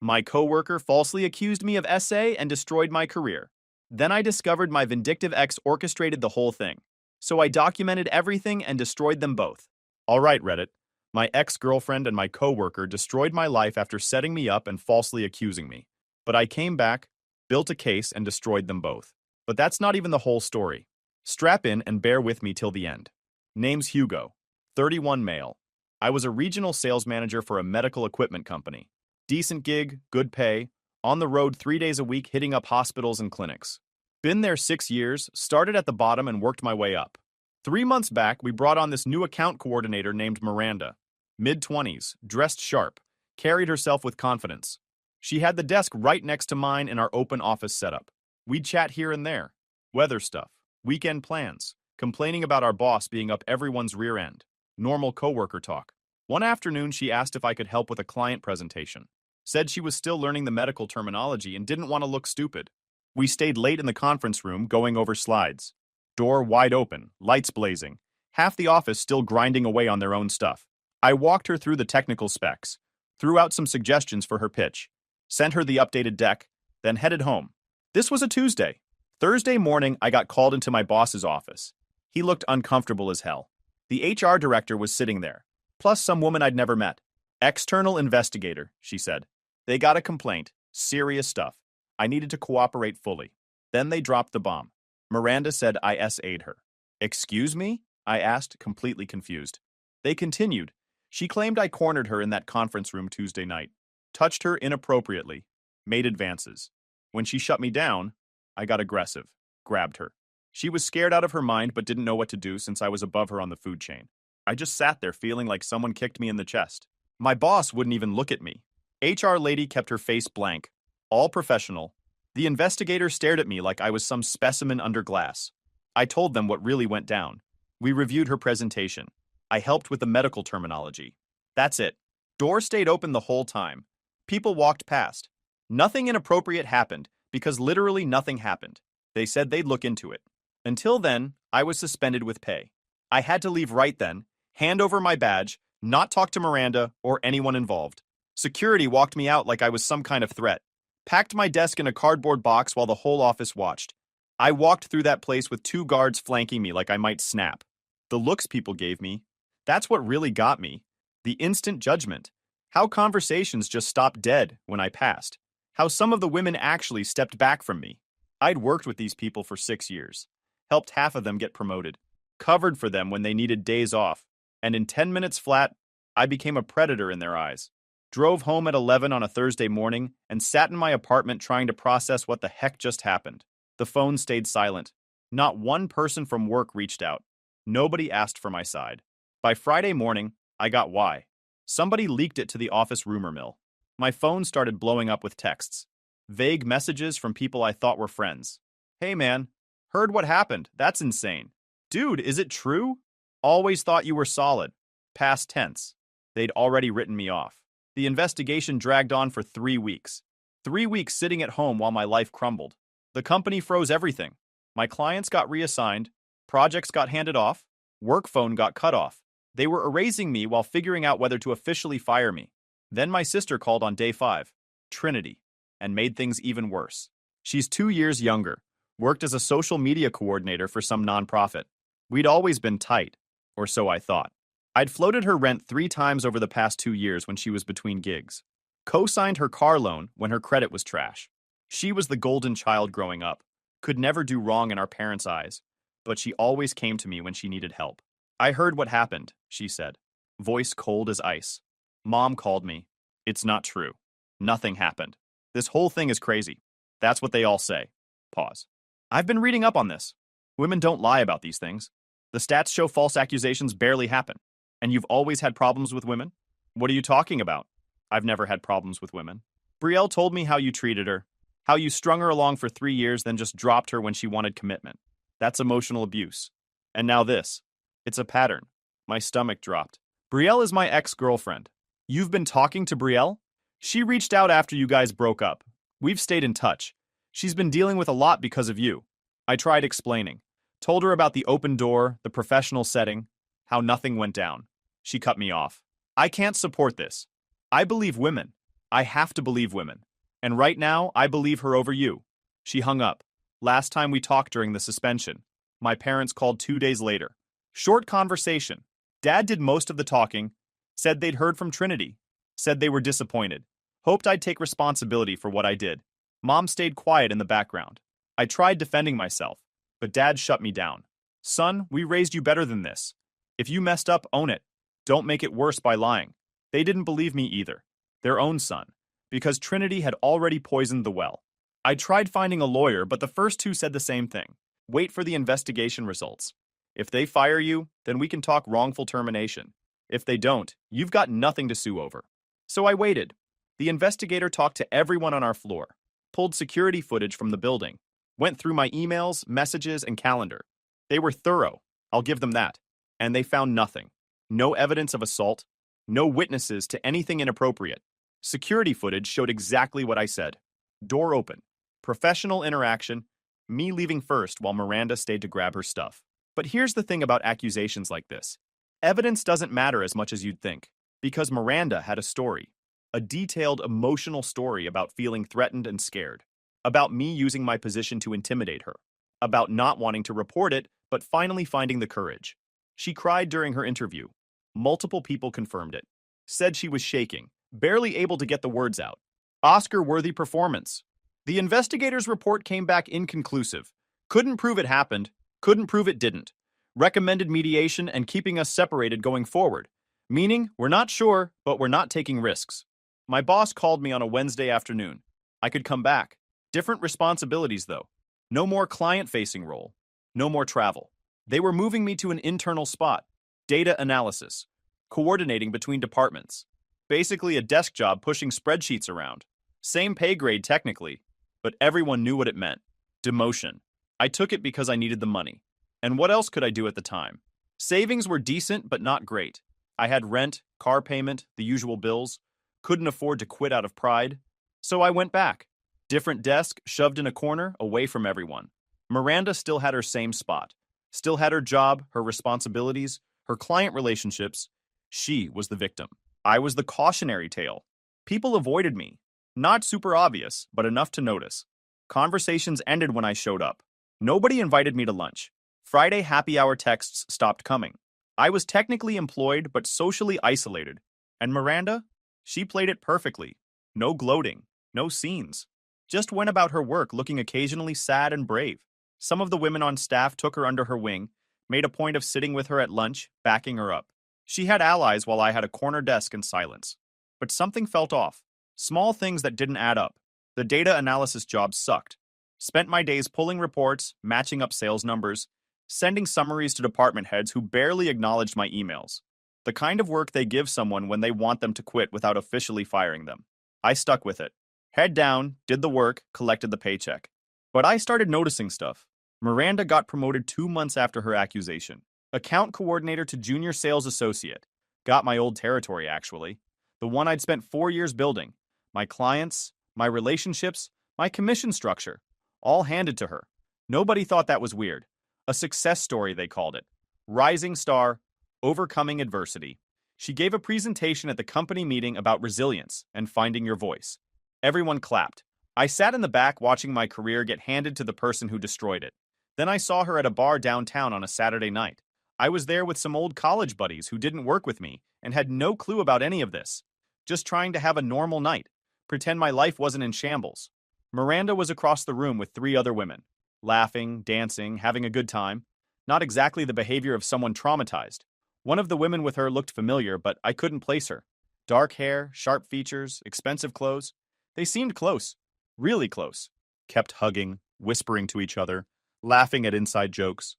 My coworker falsely accused me of SA and destroyed my career. Then I discovered my vindictive ex orchestrated the whole thing. So I documented everything and destroyed them both. All right, Reddit. My ex-girlfriend and my coworker destroyed my life after setting me up and falsely accusing me. But I came back, built a case, and destroyed them both. But that's not even the whole story. Strap in and bear with me till the end. Name's Hugo. 31 male. I was a regional sales manager for a medical equipment company. Decent gig, good pay, on the road 3 days a week hitting up hospitals and clinics. Been there 6 years, started at the bottom and worked my way up. 3 months back, we brought on this new account coordinator named Miranda. Mid-20s, dressed sharp, carried herself with confidence. She had the desk right next to mine in our open office setup. We'd chat here and there. Weather stuff, weekend plans, complaining about our boss being up everyone's rear end. Normal coworker talk. One afternoon, she asked if I could help with a client presentation. Said she was still learning the medical terminology and didn't want to look stupid. We stayed late in the conference room going over slides. Door wide open, lights blazing. Half the office still grinding away on their own stuff. I walked her through the technical specs, threw out some suggestions for her pitch, sent her the updated deck, then headed home. This was a Tuesday. Thursday morning, I got called into my boss's office. He looked uncomfortable as hell. The HR director was sitting there, plus some woman I'd never met. External investigator, she said. They got a complaint, serious stuff. I needed to cooperate fully. Then they dropped the bomb. Miranda said I SA'd her. Excuse me? I asked, completely confused. They continued. She claimed I cornered her in that conference room Tuesday night, touched her inappropriately, made advances. When she shut me down, I got aggressive, grabbed her. She was scared out of her mind but didn't know what to do since I was above her on the food chain. I just sat there feeling like someone kicked me in the chest. My boss wouldn't even look at me. HR lady kept her face blank, all professional. The investigator stared at me like I was some specimen under glass. I told them what really went down. We reviewed her presentation. I helped with the medical terminology. That's it. Door stayed open the whole time. People walked past. Nothing inappropriate happened because literally nothing happened. They said they'd look into it. Until then, I was suspended with pay. I had to leave right then, hand over my badge, not talk to Miranda or anyone involved. Security walked me out like I was some kind of threat. Packed my desk in a cardboard box while the whole office watched. I walked through that place with 2 guards flanking me like I might snap. The looks people gave me, that's what really got me. The instant judgment. How conversations just stopped dead when I passed. How some of the women actually stepped back from me. I'd worked with these people for 6 years. Helped half of them get promoted. Covered for them when they needed days off. And in 10 minutes flat, I became a predator in their eyes. Drove home at 11 on a Thursday morning and sat in my apartment trying to process what the heck just happened. The phone stayed silent. Not one person from work reached out. Nobody asked for my side. By Friday morning, I got why. Somebody leaked it to the office rumor mill. My phone started blowing up with texts. Vague messages from people I thought were friends. Hey man, heard what happened. That's insane. Dude, is it true? Always thought you were solid. Past tense. They'd already written me off. The investigation dragged on for 3 weeks. 3 weeks sitting at home while my life crumbled. The company froze everything. My clients got reassigned. Projects got handed off. Work phone got cut off. They were erasing me while figuring out whether to officially fire me. Then my sister called on day 5, Trinity, and made things even worse. She's 2 years younger, worked as a social media coordinator for some nonprofit. We'd always been tight, or so I thought. I'd floated her rent 3 times over the past 2 years when she was between gigs. Co-signed her car loan when her credit was trash. She was the golden child growing up, could never do wrong in our parents' eyes, but she always came to me when she needed help. I heard what happened, she said, voice cold as ice. Mom called me. It's not true. Nothing happened. This whole thing is crazy. That's what they all say. Pause. I've been reading up on this. Women don't lie about these things. The stats show false accusations barely happen. And you've always had problems with women? What are you talking about? I've never had problems with women. Brielle told me how you treated her, how you strung her along for 3 years then just dropped her when she wanted commitment. That's emotional abuse. And now this. It's a pattern. My stomach dropped. Brielle is my ex-girlfriend. You've been talking to Brielle? She reached out after you guys broke up. We've stayed in touch. She's been dealing with a lot because of you. I tried explaining. Told her about the open door, the professional setting, how nothing went down. She cut me off. I can't support this. I believe women. I have to believe women. And right now, I believe her over you. She hung up. Last time we talked during the suspension. My parents called 2 days later. Short conversation. Dad did most of the talking, said they'd heard from Trinity, said they were disappointed, hoped I'd take responsibility for what I did. Mom stayed quiet in the background. I tried defending myself, but Dad shut me down. Son, we raised you better than this. If you messed up, own it. Don't make it worse by lying. They didn't believe me either. Their own son. Because Trinity had already poisoned the well. I tried finding a lawyer, but the first two said the same thing. Wait for the investigation results. If they fire you, then we can talk wrongful termination. If they don't, you've got nothing to sue over. So I waited. The investigator talked to everyone on our floor, pulled security footage from the building, went through my emails, messages, and calendar. They were thorough, I'll give them that. And they found nothing. No evidence of assault, no witnesses to anything inappropriate. Security footage showed exactly what I said. Door open, professional interaction, me leaving first while Miranda stayed to grab her stuff. But here's the thing about accusations like this. Evidence doesn't matter as much as you'd think, because Miranda had a story. A detailed, emotional story about feeling threatened and scared. About me using my position to intimidate her. About not wanting to report it, but finally finding the courage. She cried during her interview. Multiple people confirmed it. Said she was shaking, barely able to get the words out. Oscar-worthy performance. The investigators' report came back inconclusive. Couldn't prove it happened, couldn't prove it didn't. Recommended mediation and keeping us separated going forward. Meaning, we're not sure, but we're not taking risks. My boss called me on a Wednesday afternoon. I could come back. Different responsibilities, though. No more client-facing role. No more travel. They were moving me to an internal spot. Data analysis. Coordinating between departments. Basically a desk job pushing spreadsheets around. Same pay grade technically, but everyone knew what it meant. Demotion. I took it because I needed the money. And what else could I do at the time? Savings were decent, but not great. I had rent, car payment, the usual bills. Couldn't afford to quit out of pride. So I went back. Different desk, shoved in a corner, away from everyone. Miranda still had her same spot. Still had her job, her responsibilities, her client relationships. She was the victim. I was the cautionary tale. People avoided me. Not super obvious, but enough to notice. Conversations ended when I showed up. Nobody invited me to lunch. Friday happy hour texts stopped coming. I was technically employed, but socially isolated. And Miranda? She played it perfectly. No gloating. No scenes. Just went about her work looking occasionally sad and brave. Some of the women on staff took her under her wing, made a point of sitting with her at lunch, backing her up. She had allies while I had a corner desk in silence. But something felt off. Small things that didn't add up. The data analysis job sucked. Spent my days pulling reports, matching up sales numbers, sending summaries to department heads who barely acknowledged my emails. The kind of work they give someone when they want them to quit without officially firing them. I stuck with it. Head down, did the work, collected the paycheck. But I started noticing stuff. Miranda got promoted 2 months after her accusation. Account coordinator to junior sales associate. Got my old territory, actually. The one I'd spent 4 years building. My clients, my relationships, my commission structure. All handed to her. Nobody thought that was weird. A success story, they called it. Rising star, overcoming adversity. She gave a presentation at the company meeting about resilience and finding your voice. Everyone clapped. I sat in the back watching my career get handed to the person who destroyed it. Then I saw her at a bar downtown on a Saturday night. I was there with some old college buddies who didn't work with me and had no clue about any of this. Just trying to have a normal night. Pretend my life wasn't in shambles. Miranda was across the room with 3 other women. Laughing, dancing, having a good time. Not exactly the behavior of someone traumatized. One of the women with her looked familiar, but I couldn't place her. Dark hair, sharp features, expensive clothes. They seemed close. Really close. Kept hugging, whispering to each other, laughing at inside jokes.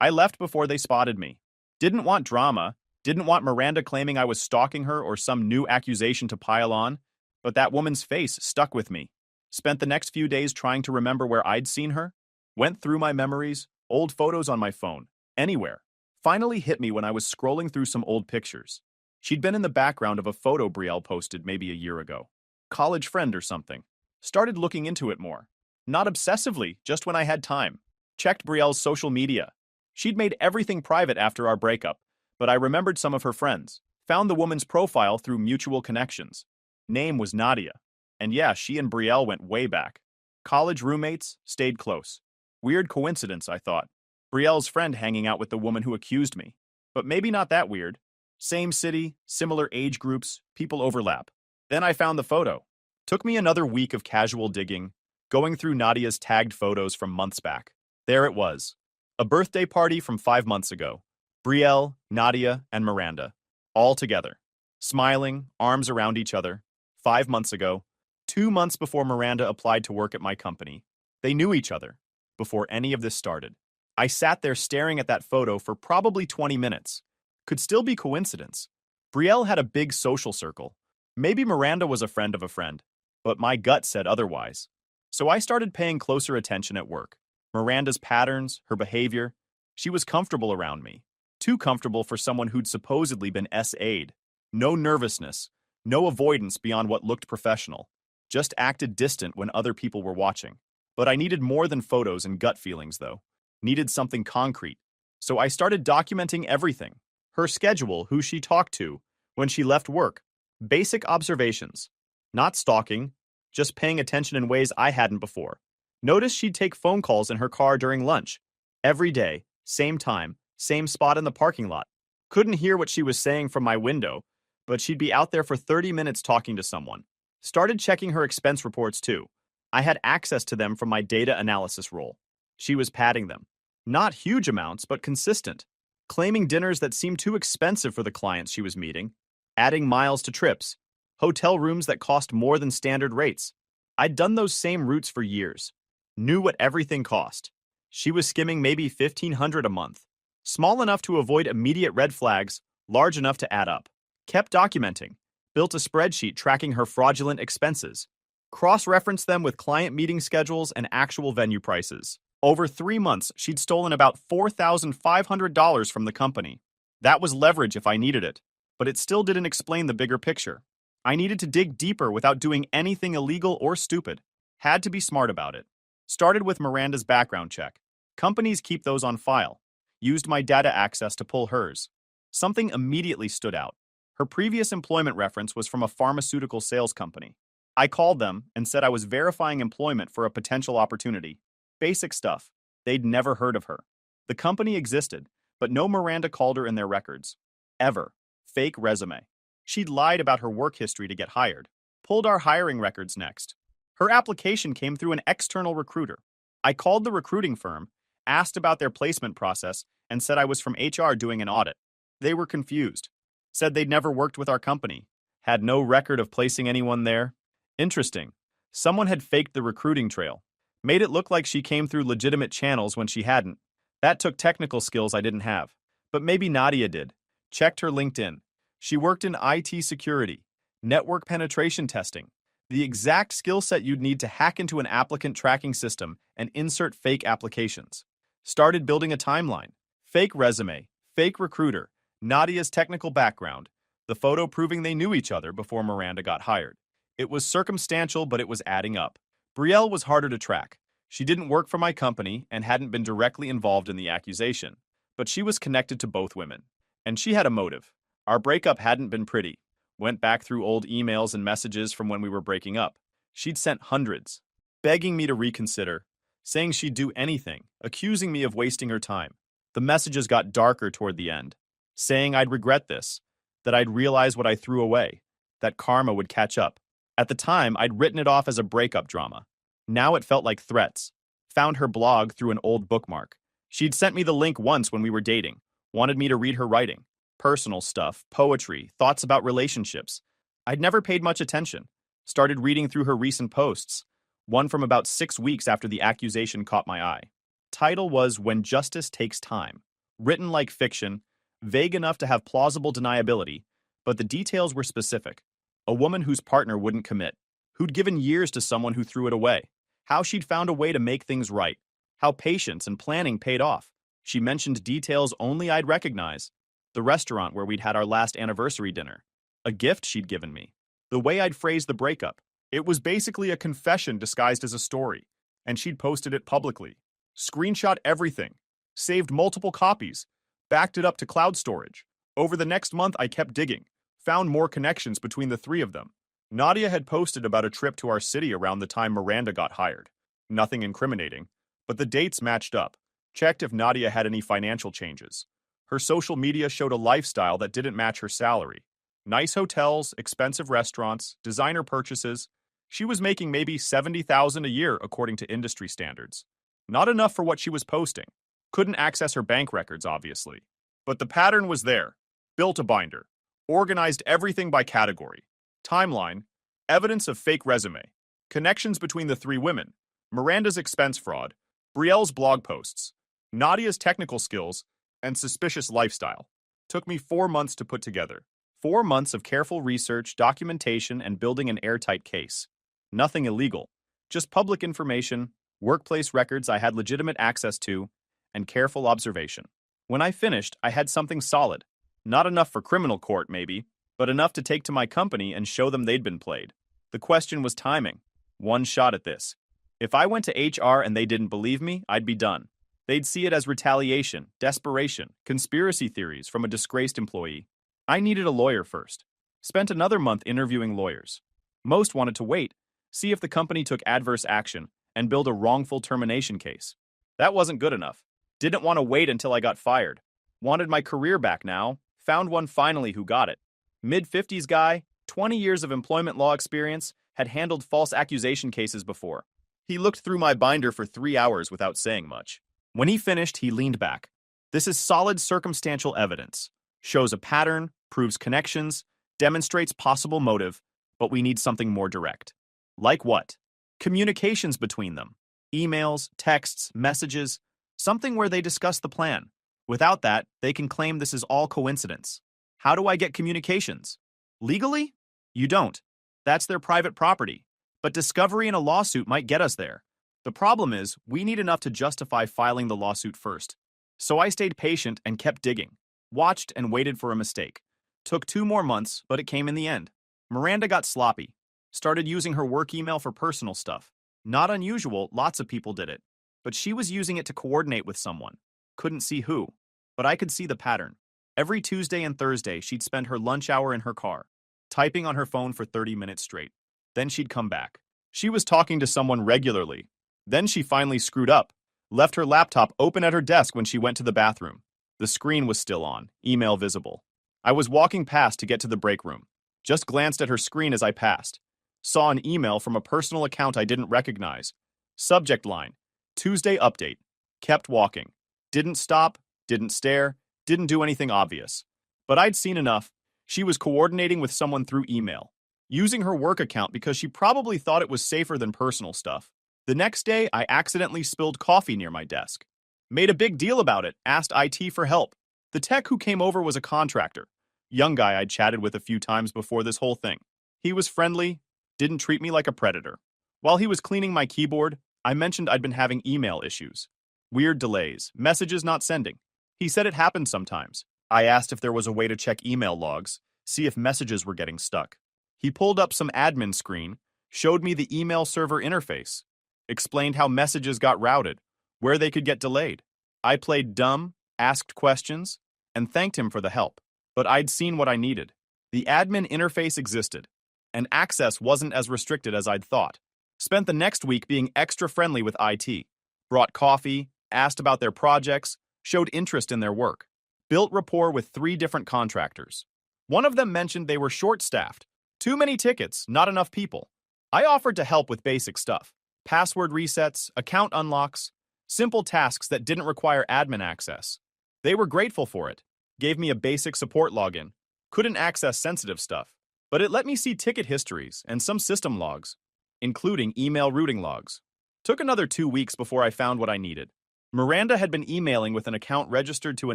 I left before they spotted me. Didn't want drama, didn't want Miranda claiming I was stalking her or some new accusation to pile on, but that woman's face stuck with me. Spent the next few days trying to remember where I'd seen her. Went through my memories, old photos on my phone, anywhere. Finally hit me when I was scrolling through some old pictures. She'd been in the background of a photo Brielle posted maybe a year ago. College friend or something. Started looking into it more. Not obsessively, just when I had time. Checked Brielle's social media. She'd made everything private after our breakup, but I remembered some of her friends. Found the woman's profile through mutual connections. Name was Nadia. And yeah, she and Brielle went way back. College roommates, stayed close. Weird coincidence, I thought. Brielle's friend hanging out with the woman who accused me. But maybe not that weird. Same city, similar age groups, people overlap. Then I found the photo. Took me another week of casual digging, going through Nadia's tagged photos from months back. There it was. A birthday party from 5 months ago. Brielle, Nadia, and Miranda. All together. Smiling, arms around each other. 5 months ago. 2 months before Miranda applied to work at my company. They knew each other. Before any of this started. I sat there staring at that photo for probably 20 minutes. Could still be coincidence. Brielle had a big social circle. Maybe Miranda was a friend of a friend. But my gut said otherwise. So I started paying closer attention at work. Miranda's patterns, her behavior. She was comfortable around me. Too comfortable for someone who'd supposedly been SA'd. No nervousness. No avoidance beyond what looked professional. Just acted distant when other people were watching. But I needed more than photos and gut feelings, though. Needed something concrete. So I started documenting everything. Her schedule, who she talked to, when she left work. Basic observations. Not stalking, just paying attention in ways I hadn't before. Noticed she'd take phone calls in her car during lunch. Every day, same time, same spot in the parking lot. Couldn't hear what she was saying from my window, but she'd be out there for 30 minutes talking to someone. Started checking her expense reports too. I had access to them from my data analysis role. She was padding them. Not huge amounts, but consistent. Claiming dinners that seemed too expensive for the clients she was meeting. Adding miles to trips. Hotel rooms that cost more than standard rates. I'd done those same routes for years. Knew what everything cost. She was skimming maybe $1,500 a month. Small enough to avoid immediate red flags, large enough to add up. Kept documenting. Built a spreadsheet tracking her fraudulent expenses. Cross-referenced them with client meeting schedules and actual venue prices. Over 3 months, she'd stolen about $4,500 from the company. That was leverage if I needed it, but it still didn't explain the bigger picture. I needed to dig deeper without doing anything illegal or stupid. Had to be smart about it. Started with Miranda's background check. Companies keep those on file. Used my data access to pull hers. Something immediately stood out. Her previous employment reference was from a pharmaceutical sales company. I called them and said I was verifying employment for a potential opportunity. Basic stuff. They'd never heard of her. The company existed, but no Miranda called her in their records. Ever. Fake resume. She'd lied about her work history to get hired. Pulled our hiring records next. Her application came through an external recruiter. I called the recruiting firm, asked about their placement process, and said I was from HR doing an audit. They were confused. Said they'd never worked with our company. Had no record of placing anyone there. Interesting. Someone had faked the recruiting trail. Made it look like she came through legitimate channels when she hadn't. That took technical skills I didn't have. But maybe Nadia did. Checked her LinkedIn. She worked in IT security, network penetration testing, the exact skill set you'd need to hack into an applicant tracking system and insert fake applications. Started building a timeline. Fake resume, fake recruiter, Nadia's technical background, the photo proving they knew each other before Miranda got hired. It was circumstantial, but it was adding up. Brielle was harder to track. She didn't work for my company and hadn't been directly involved in the accusation, but she was connected to both women. And she had a motive. Our breakup hadn't been pretty. Went back through old emails and messages from when we were breaking up. She'd sent hundreds, begging me to reconsider, saying she'd do anything, accusing me of wasting her time. The messages got darker toward the end, saying I'd regret this, that I'd realize what I threw away, that karma would catch up. At the time, I'd written it off as a breakup drama. Now it felt like threats. Found her blog through an old bookmark. She'd sent me the link once when we were dating, wanted me to read her writing. Personal stuff, poetry, thoughts about relationships. I'd never paid much attention. Started reading through her recent posts, one from about 6 weeks after the accusation caught my eye. Title was When Justice Takes Time. Written like fiction, vague enough to have plausible deniability, but the details were specific. A woman whose partner wouldn't commit, who'd given years to someone who threw it away, how she'd found a way to make things right, how patience and planning paid off. She mentioned details only I'd recognize. The restaurant where we'd had our last anniversary dinner, a gift she'd given me, the way I'd phrased the breakup. It was basically a confession disguised as a story, and she'd posted it publicly. Screenshot everything, saved multiple copies, backed it up to cloud storage. Over the next month, I kept digging, found more connections between the three of them. Nadia had posted about a trip to our city around the time Miranda got hired. Nothing incriminating, but the dates matched up. Checked if Nadia had any financial changes. Her social media showed a lifestyle that didn't match her salary. Nice hotels, expensive restaurants, designer purchases. She was making maybe $70,000 a year according to industry standards. Not enough for what she was posting. Couldn't access her bank records, obviously. But the pattern was there. Built a binder. Organized everything by category. Timeline. Evidence of fake resume. Connections between the three women. Miranda's expense fraud. Brielle's blog posts. Nadia's technical skills. And suspicious lifestyle. Took me 4 months to put together. 4 months of careful research, documentation, and building an airtight case. Nothing illegal. Just public information, workplace records I had legitimate access to, and careful observation. When I finished, I had something solid. Not enough for criminal court, maybe, but enough to take to my company and show them they'd been played. The question was timing. One shot at this. If I went to HR and they didn't believe me, I'd be done. They'd see it as retaliation, desperation, conspiracy theories from a disgraced employee. I needed a lawyer first. Spent another month interviewing lawyers. Most wanted to wait, see if the company took adverse action, and build a wrongful termination case. That wasn't good enough. Didn't want to wait until I got fired. Wanted my career back now. Found one finally who got it. Mid-50s guy, 20 years of employment law experience, had handled false accusation cases before. He looked through my binder for 3 hours without saying much. When he finished, he leaned back. This is solid circumstantial evidence. Shows a pattern, proves connections, demonstrates possible motive, but we need something more direct. Like what? Communications between them. Emails, texts, messages, something where they discuss the plan. Without that, they can claim this is all coincidence. How do I get communications? Legally? You don't. That's their private property. But discovery in a lawsuit might get us there. The problem is, we need enough to justify filing the lawsuit first. So I stayed patient and kept digging. Watched and waited for a mistake. Took 2 more months, but it came in the end. Miranda got sloppy. Started using her work email for personal stuff. Not unusual, lots of people did it. But she was using it to coordinate with someone. Couldn't see who. But I could see the pattern. Every Tuesday and Thursday, she'd spend her lunch hour in her car, typing on her phone for 30 minutes straight. Then she'd come back. She was talking to someone regularly. Then she finally screwed up. Left her laptop open at her desk when she went to the bathroom. The screen was still on, email visible. I was walking past to get to the break room. Just glanced at her screen as I passed. Saw an email from a personal account I didn't recognize. Subject line, Tuesday update. Kept walking. Didn't stop, didn't stare, didn't do anything obvious. But I'd seen enough. She was coordinating with someone through email. Using her work account because she probably thought it was safer than personal stuff. The next day, I accidentally spilled coffee near my desk. Made a big deal about it, asked IT for help. The tech who came over was a contractor. Young guy I'd chatted with a few times before this whole thing. He was friendly, didn't treat me like a predator. While he was cleaning my keyboard, I mentioned I'd been having email issues. Weird delays, messages not sending. He said it happened sometimes. I asked if there was a way to check email logs, see if messages were getting stuck. He pulled up some admin screen, showed me the email server interface, explained how messages got routed, where they could get delayed. I played dumb, asked questions, and thanked him for the help. But I'd seen what I needed. The admin interface existed, and access wasn't as restricted as I'd thought. Spent the next week being extra friendly with IT. Brought coffee, asked about their projects, showed interest in their work. Built rapport with 3 different contractors. One of them mentioned they were short-staffed. Too many tickets, not enough people. I offered to help with basic stuff. Password resets, account unlocks, simple tasks that didn't require admin access. They were grateful for it. Gave me a basic support login. Couldn't access sensitive stuff, but it let me see ticket histories and some system logs, including email routing logs. Took another 2 weeks before I found what I needed. Miranda had been emailing with an account registered to a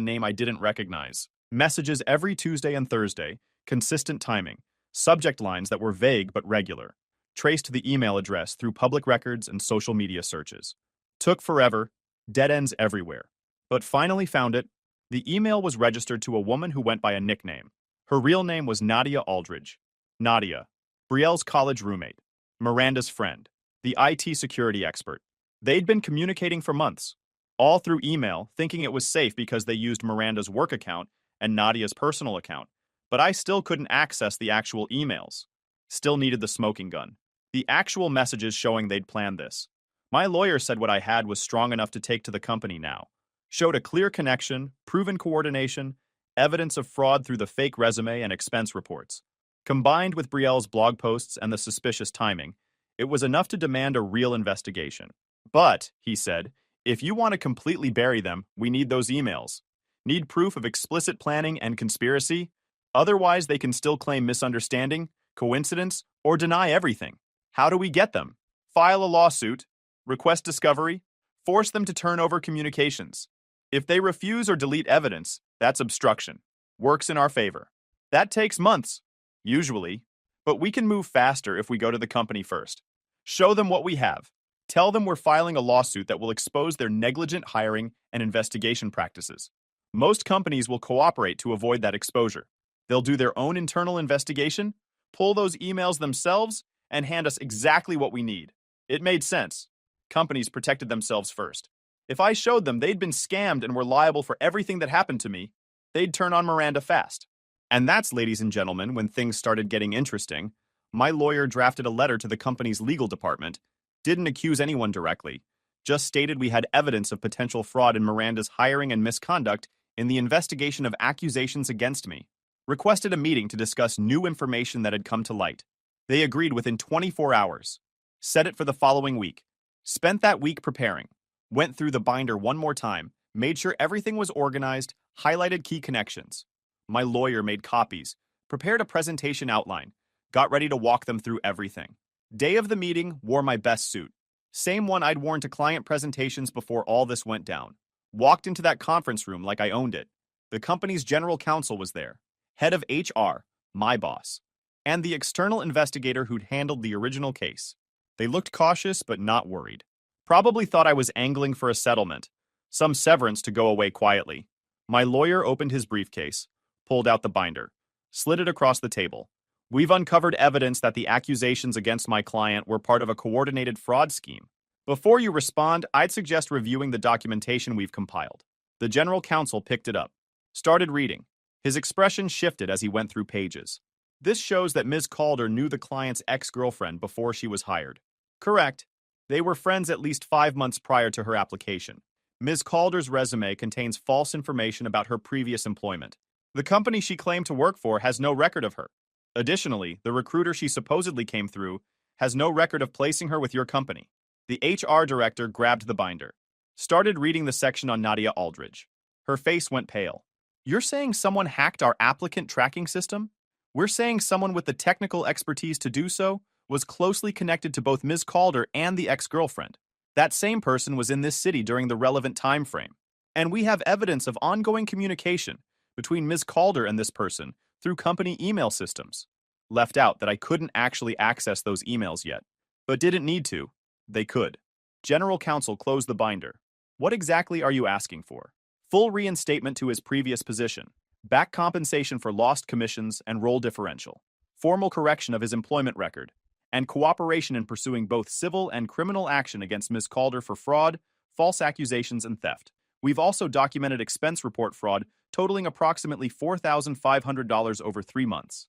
name I didn't recognize. Messages every Tuesday and Thursday, consistent timing, subject lines that were vague but regular. Traced the email address through public records and social media searches. Took forever, dead ends everywhere. But finally found it. The email was registered to a woman who went by a nickname. Her real name was Nadia Aldridge. Nadia, Brielle's college roommate, Miranda's friend, the IT security expert. They'd been communicating for months, all through email, thinking it was safe because they used Miranda's work account and Nadia's personal account. But I still couldn't access the actual emails. Still needed the smoking gun. The actual messages showing they'd planned this. My lawyer said what I had was strong enough to take to the company now. Showed a clear connection, proven coordination, evidence of fraud through the fake resume and expense reports. Combined with Brielle's blog posts and the suspicious timing, it was enough to demand a real investigation. But, he said, if you want to completely bury them, we need those emails. Need proof of explicit planning and conspiracy? Otherwise, they can still claim misunderstanding, coincidence, or deny everything. How do we get them? File a lawsuit, request discovery, force them to turn over communications. If they refuse or delete evidence, that's obstruction. Works in our favor. That takes months, usually, but we can move faster if we go to the company first. Show them what we have. Tell them we're filing a lawsuit that will expose their negligent hiring and investigation practices. Most companies will cooperate to avoid that exposure. They'll do their own internal investigation, pull those emails themselves, and hand us exactly what we need. It made sense. Companies protected themselves first. If I showed them they'd been scammed and were liable for everything that happened to me, they'd turn on Miranda fast. And that's, ladies and gentlemen, when things started getting interesting. My lawyer drafted a letter to the company's legal department, didn't accuse anyone directly, just stated we had evidence of potential fraud in Miranda's hiring and misconduct in the investigation of accusations against me. Requested a meeting to discuss new information that had come to light. They agreed within 24 hours. Set it for the following week. Spent that week preparing. Went through the binder one more time, made sure everything was organized, highlighted key connections. My lawyer made copies, prepared a presentation outline, got ready to walk them through everything. Day of the meeting, wore my best suit. Same one I'd worn to client presentations before all this went down. Walked into that conference room like I owned it. The company's general counsel was there. Head of HR, my boss, and the external investigator who'd handled the original case. They looked cautious but not worried. Probably thought I was angling for a settlement, some severance to go away quietly. My lawyer opened his briefcase, pulled out the binder, slid it across the table. We've uncovered evidence that the accusations against my client were part of a coordinated fraud scheme. Before you respond, I'd suggest reviewing the documentation we've compiled. The general counsel picked it up, started reading. His expression shifted as he went through pages. This shows that Ms. Calder knew the client's ex-girlfriend before she was hired. Correct. They were friends at least 5 months prior to her application. Ms. Calder's resume contains false information about her previous employment. The company she claimed to work for has no record of her. Additionally, the recruiter she supposedly came through has no record of placing her with your company. The HR director grabbed the binder, started reading the section on Nadia Aldridge. Her face went pale. You're saying someone hacked our applicant tracking system? We're saying someone with the technical expertise to do so was closely connected to both Ms. Calder and the ex-girlfriend. That same person was in this city during the relevant time frame. And we have evidence of ongoing communication between Ms. Calder and this person through company email systems. Left out that I couldn't actually access those emails yet, but didn't need to. They could. General counsel closed the binder. What exactly are you asking for? Full reinstatement to his previous position, back compensation for lost commissions and role differential, formal correction of his employment record, and cooperation in pursuing both civil and criminal action against Ms. Calder for fraud, false accusations, and theft. We've also documented expense report fraud totaling approximately $4,500 over 3 months.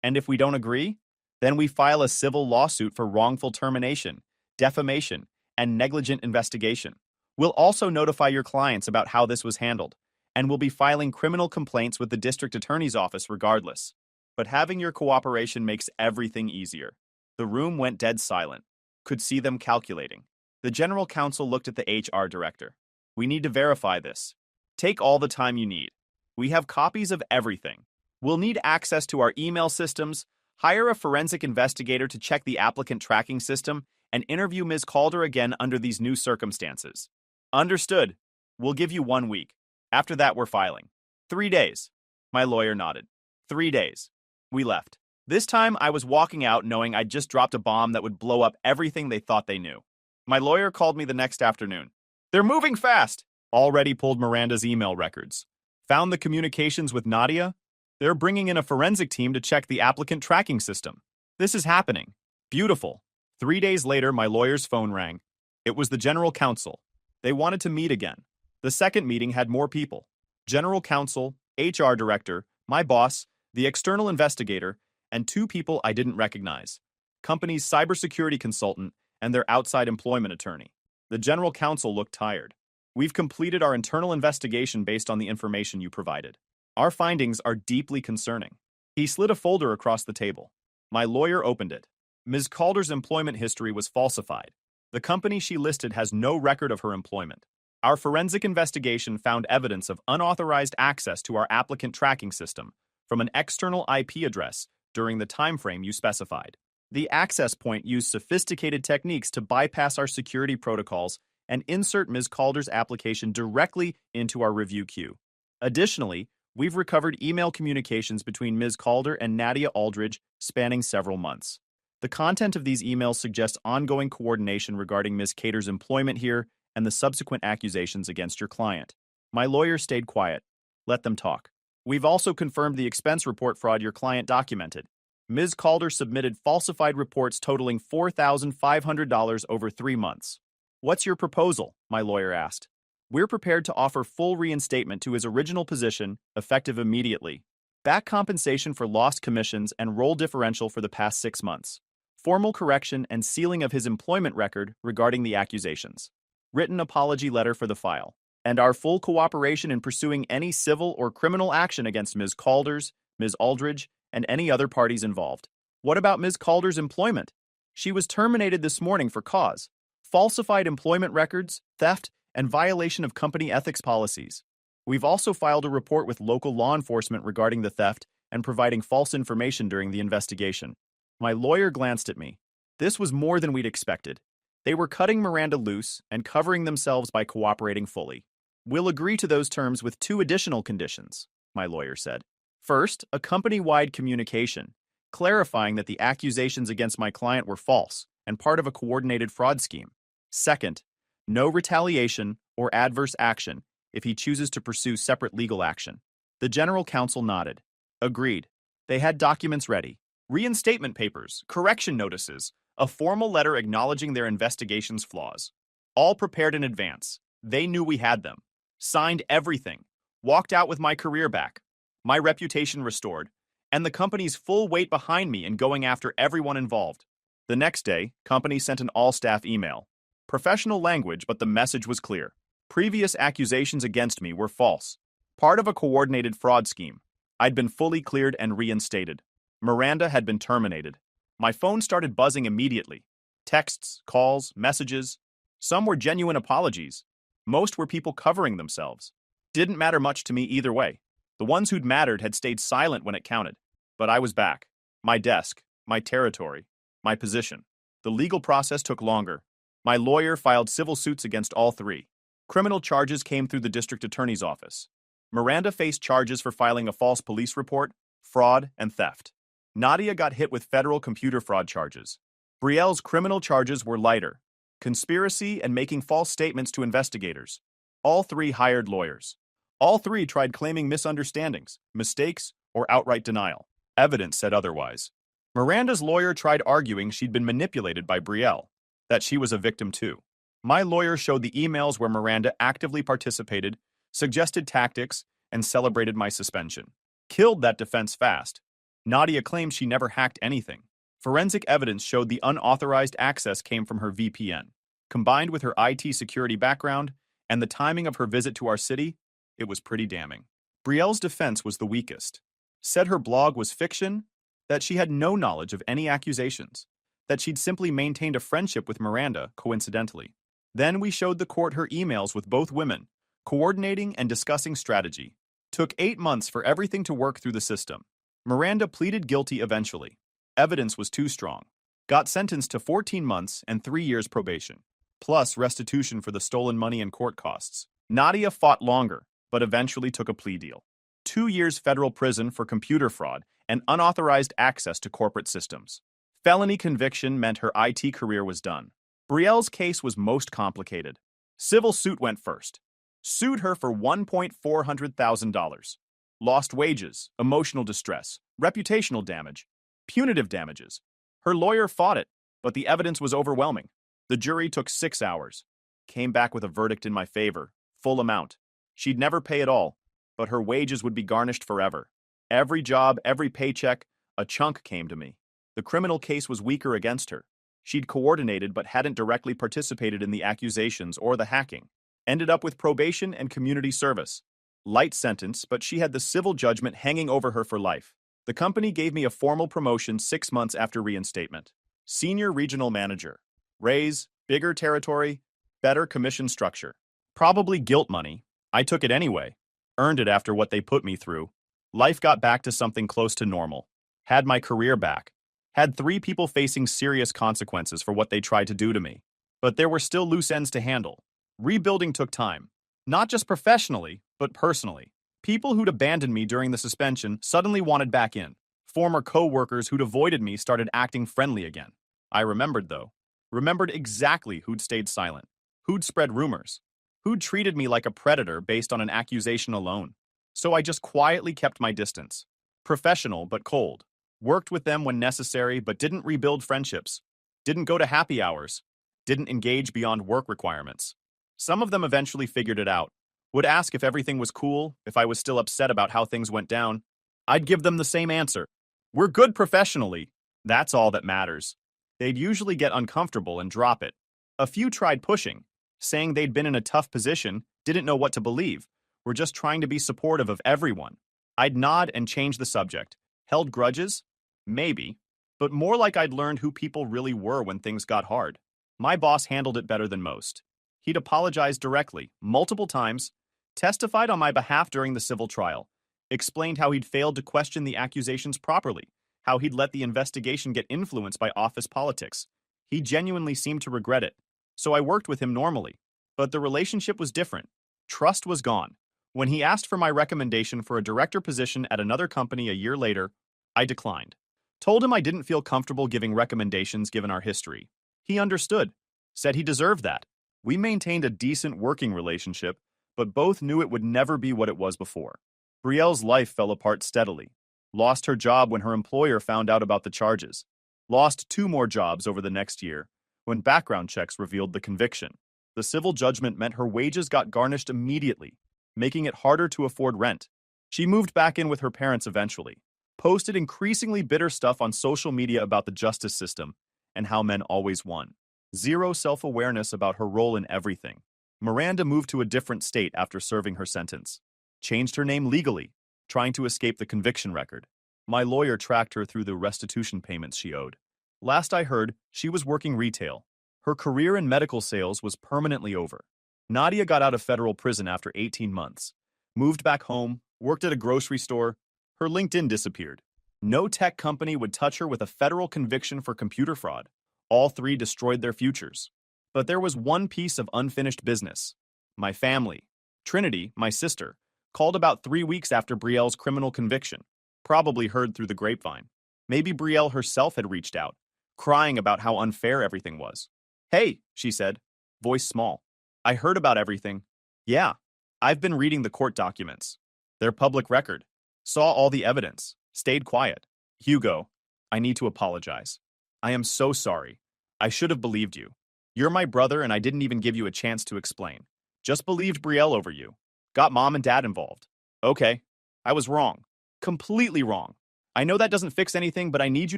And if we don't agree, then we file a civil lawsuit for wrongful termination, defamation, and negligent investigation. We'll also notify your clients about how this was handled, and we'll be filing criminal complaints with the district attorney's office regardless. But having your cooperation makes everything easier. The room went dead silent. Could see them calculating. The general counsel looked at the HR director. We need to verify this. Take all the time you need. We have copies of everything. We'll need access to our email systems, hire a forensic investigator to check the applicant tracking system, and interview Ms. Calder again under these new circumstances. Understood. We'll give you 1 week. After that, we're filing. 3 days. My lawyer nodded. 3 days. We left. This time, I was walking out knowing I'd just dropped a bomb that would blow up everything they thought they knew. My lawyer called me the next afternoon. They're moving fast! Already pulled Miranda's email records. Found the communications with Nadia. They're bringing in a forensic team to check the applicant tracking system. This is happening. Beautiful. 3 days later, my lawyer's phone rang. It was the general counsel. They wanted to meet again. The second meeting had more people. General counsel, HR director, my boss, the external investigator, and 2 people I didn't recognize. Company's cybersecurity consultant and their outside employment attorney. The general counsel looked tired. We've completed our internal investigation based on the information you provided. Our findings are deeply concerning. He slid a folder across the table. My lawyer opened it. Ms. Calder's employment history was falsified. The company she listed has no record of her employment. Our forensic investigation found evidence of unauthorized access to our applicant tracking system from an external IP address during the time frame you specified. The access point used sophisticated techniques to bypass our security protocols and insert Ms. Calder's application directly into our review queue. Additionally, we've recovered email communications between Ms. Calder and Nadia Aldridge spanning several months. The content of these emails suggests ongoing coordination regarding Ms. Cater's employment here and the subsequent accusations against your client. My lawyer stayed quiet. Let them talk. We've also confirmed the expense report fraud your client documented. Ms. Calder submitted falsified reports totaling $4,500 over 3 months. What's your proposal? My lawyer asked. We're prepared to offer full reinstatement to his original position, effective immediately. Back compensation for lost commissions and role differential for the past 6 months. Formal correction and sealing of his employment record regarding the accusations. Written apology letter for the file. And our full cooperation in pursuing any civil or criminal action against Ms. Calder's, Ms. Aldridge, and any other parties involved. What about Ms. Calder's employment? She was terminated this morning for cause. Falsified employment records, theft, and violation of company ethics policies. We've also filed a report with local law enforcement regarding the theft and providing false information during the investigation. My lawyer glanced at me. This was more than we'd expected. They were cutting Miranda loose and covering themselves by cooperating fully. We'll agree to those terms with 2 additional conditions, my lawyer said. First, a company-wide communication, clarifying that the accusations against my client were false and part of a coordinated fraud scheme. Second, no retaliation or adverse action if he chooses to pursue separate legal action. The general counsel nodded. Agreed. They had documents ready. Reinstatement papers, correction notices, a formal letter acknowledging their investigation's flaws. All prepared in advance. They knew we had them. Signed everything. Walked out with my career back. My reputation restored. And the company's full weight behind me in going after everyone involved. The next day, company sent an all-staff email. Professional language, but the message was clear. Previous accusations against me were false. Part of a coordinated fraud scheme. I'd been fully cleared and reinstated. Miranda had been terminated. My phone started buzzing immediately. Texts, calls, messages. Some were genuine apologies. Most were people covering themselves. Didn't matter much to me either way. The ones who'd mattered had stayed silent when it counted. But I was back. My desk, my territory, my position. The legal process took longer. My lawyer filed civil suits against all 3. Criminal charges came through the district attorney's office. Miranda faced charges for filing a false police report, fraud, and theft. Nadia got hit with federal computer fraud charges. Brielle's criminal charges were lighter. Conspiracy and making false statements to investigators. All 3 hired lawyers. All 3 tried claiming misunderstandings, mistakes, or outright denial. Evidence said otherwise. Miranda's lawyer tried arguing she'd been manipulated by Brielle, that she was a victim too. My lawyer showed the emails where Miranda actively participated, suggested tactics, and celebrated my suspension. Killed that defense fast. Nadia claimed she never hacked anything. Forensic evidence showed the unauthorized access came from her VPN. Combined with her IT security background and the timing of her visit to our city, it was pretty damning. Brielle's defense was the weakest. Said her blog was fiction, that she had no knowledge of any accusations, that she'd simply maintained a friendship with Miranda, coincidentally. Then we showed the court her emails with both women, coordinating and discussing strategy. Took 8 months for everything to work through the system. Miranda pleaded guilty eventually. Evidence was too strong. Got sentenced to 14 months and 3 years probation, plus restitution for the stolen money and court costs. Nadia fought longer, but eventually took a plea deal. 2 years federal prison for computer fraud and unauthorized access to corporate systems. Felony conviction meant her IT career was done. Brielle's case was most complicated. Civil suit went first. Sued her for $1,400,000. Lost wages, emotional distress, reputational damage, punitive damages. Her lawyer fought it, but the evidence was overwhelming. The jury took 6 hours. Came back with a verdict in my favor, full amount. She'd never pay it all, but her wages would be garnished forever. Every job, every paycheck, A chunk came to me. The criminal case was weaker against her. She'd coordinated but hadn't directly participated in the accusations or the hacking. Ended up with probation and community service. Light sentence, but she had the civil judgment hanging over her for life. The company gave me a formal promotion 6 months after reinstatement. Senior regional manager. Raise, bigger territory, better commission structure. Probably guilt money. I took it anyway. Earned it after what they put me through. Life got back to something close to normal. Had my career back. Had 3 people facing serious consequences for what they tried to do to me. But there were still loose ends to handle. Rebuilding took time. Not just professionally, but personally. People who'd abandoned me during the suspension suddenly wanted back in. Former co-workers who'd avoided me started acting friendly again. I remembered, though. Remembered exactly who'd stayed silent. Who'd spread rumors. Who'd treated me like a predator based on an accusation alone. So I just quietly kept my distance. Professional, but cold. Worked with them when necessary, but didn't rebuild friendships. Didn't go to happy hours. Didn't engage beyond work requirements. Some of them eventually figured it out. Would ask if everything was cool, if I was still upset about how things went down. I'd give them the same answer. We're good professionally. That's all that matters. They'd usually get uncomfortable and drop it. A few tried pushing, saying they'd been in a tough position, didn't know what to believe, were just trying to be supportive of everyone. I'd nod and change the subject. Held grudges? Maybe. But more like I'd learned who people really were when things got hard. My boss handled it better than most. He'd apologized directly, multiple times, testified on my behalf during the civil trial, explained how he'd failed to question the accusations properly, how he'd let the investigation get influenced by office politics. He genuinely seemed to regret it. So I worked with him normally. But the relationship was different. Trust was gone. When he asked for my recommendation for a director position at another company a year later, I declined. Told him I didn't feel comfortable giving recommendations given our history. He understood. Said he deserved that. We maintained a decent working relationship, but both knew it would never be what it was before. Brielle's life fell apart steadily. Lost her job when her employer found out about the charges. Lost 2 more jobs over the next year, when background checks revealed the conviction. The civil judgment meant her wages got garnished immediately, making it harder to afford rent. She moved back in with her parents eventually, posted increasingly bitter stuff on social media about the justice system and how men always won. Zero self-awareness about her role in everything. Miranda moved to a different state after serving her sentence. Changed her name legally, trying to escape the conviction record. My lawyer tracked her through the restitution payments she owed. Last I heard, she was working retail. Her career in medical sales was permanently over. Nadia got out of federal prison after 18 months. Moved back home, worked at a grocery store. Her LinkedIn disappeared. No tech company would touch her with a federal conviction for computer fraud. All 3 destroyed their futures. But there was one piece of unfinished business. My family. Trinity, my sister, called about 3 weeks after Brielle's criminal conviction. Probably heard through the grapevine. Maybe Brielle herself had reached out, crying about how unfair everything was. Hey, she said, voice small. I heard about everything. Yeah, I've been reading the court documents. They're public record. Saw all the evidence. Stayed quiet. Hugo, I need to apologize. I am so sorry. I should have believed you. You're my brother and I didn't even give you a chance to explain. Just believed Brielle over you. Got mom and dad involved. Okay, I was wrong. Completely wrong. I know that doesn't fix anything, but I need you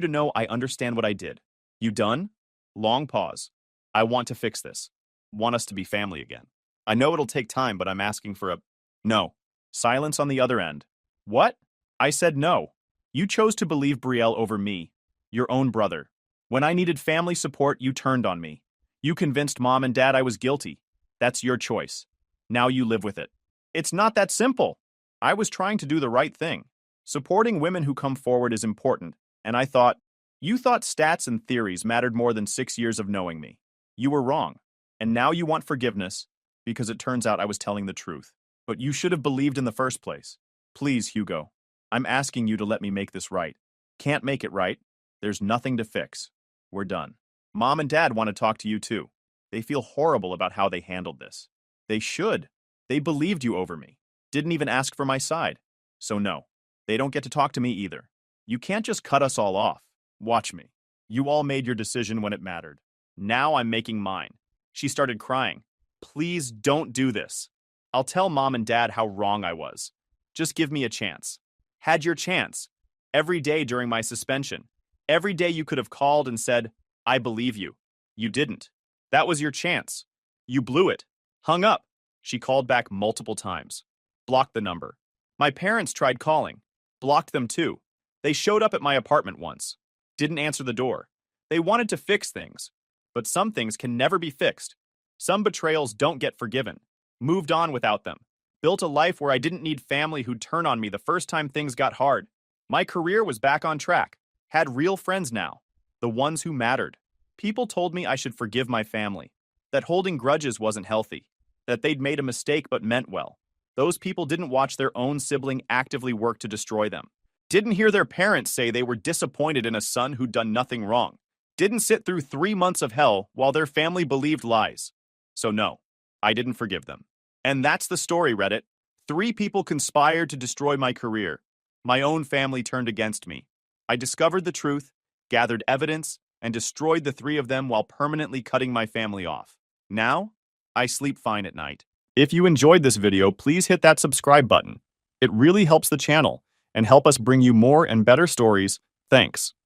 to know I understand what I did. You done? Long pause. I want to fix this. Want us to be family again. I know it'll take time, but I'm asking for a... No. Silence on the other end. What? I said no. You chose to believe Brielle over me, your own brother. When I needed family support, you turned on me. You convinced mom and dad I was guilty. That's your choice. Now you live with it. It's not that simple. I was trying to do the right thing. Supporting women who come forward is important, and I thought, you thought stats and theories mattered more than 6 years of knowing me. You were wrong, and now you want forgiveness because it turns out I was telling the truth. But you should have believed in the first place. Please, Hugo, I'm asking you to let me make this right. Can't make it right. There's nothing to fix. We're done. Mom and dad want to talk to you too. They feel horrible about how they handled this. They should. They believed you over me. Didn't even ask for my side. So no, they don't get to talk to me either. You can't just cut us all off. Watch me. You all made your decision when it mattered. Now I'm making mine. She started crying. Please don't do this. I'll tell mom and dad how wrong I was. Just give me a chance. Had your chance. Every day during my suspension. Every day you could have called and said, I believe you. You didn't. That was your chance. You blew it. Hung up. She called back multiple times. Blocked the number. My parents tried calling. Blocked them too. They showed up at my apartment once. Didn't answer the door. They wanted to fix things. But some things can never be fixed. Some betrayals don't get forgiven. Moved on without them. Built a life where I didn't need family who'd turn on me the first time things got hard. My career was back on track. Had real friends now. The ones who mattered. People told me I should forgive my family. That holding grudges wasn't healthy. That they'd made a mistake but meant well. Those people didn't watch their own sibling actively work to destroy them. Didn't hear their parents say they were disappointed in a son who'd done nothing wrong. Didn't sit through 3 months of hell while their family believed lies. So no, I didn't forgive them. And that's the story, Reddit. 3 people conspired to destroy my career. My own family turned against me. I discovered the truth, gathered evidence, and destroyed the 3 of them while permanently cutting my family off. Now, I sleep fine at night. If you enjoyed this video, please hit that subscribe button. It really helps the channel and help us bring you more and better stories. Thanks.